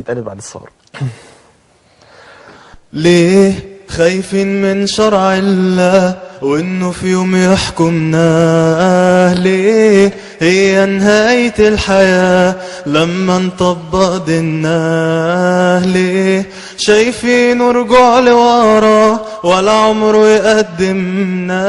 بيتقلب بعد الثورة. ليه خايفين من شرع الله وانه في يوم يحكمنا؟ ليه هي نهاية الحياة لما نطبق ديننا؟ ليه شايفين رجوع لورا ولا عمره يقدمنا؟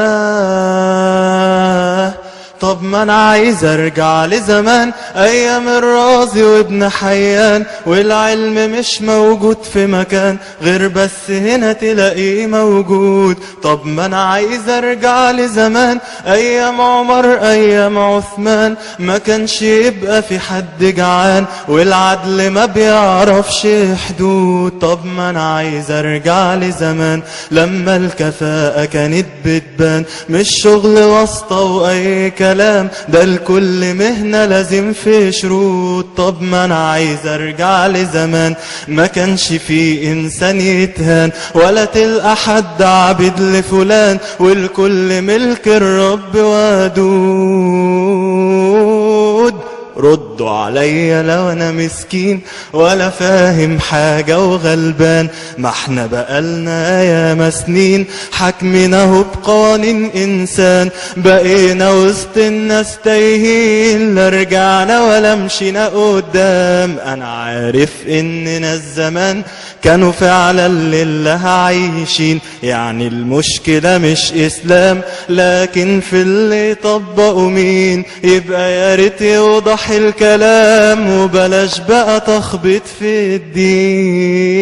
طب ما انا عايز ارجع لزمان ايام الرازي وابن حيان، والعلم مش موجود في مكان غير بس هنا تلاقيه موجود. طب ما انا عايز ارجع لزمان ايام عمر ايام عثمان، ما كانش يبقى في حد جعان والعدل ما بيعرفش حدود. طب ما انا عايز ارجع لزمان لما الكفاءة كانت بتبان، مش شغل واسطة واي كلام، ده لكل مهنة لازم في شروط. طب ما انا عايز ارجع لزمان ما كانش في انسان يتهان ولا تلقى حد عبد لفلان، والكل ملك الرب ودود. ردوا عليا لو انا مسكين ولا فاهم حاجة وغلبان، ما احنا بقالنا ياما سنين حاكمينه بقوانين انسان، بقينا وسط الناس تايهين لا رجعنا ولا مشينا قدام. انا عارف اننا الزمان كانوا فعلا لله عايشين، يعني المشكلة مش اسلام لكن في اللي طبقوا مين. يبقى يا ريت يوضح الكلام وبلاش بقى تخبط في الدين.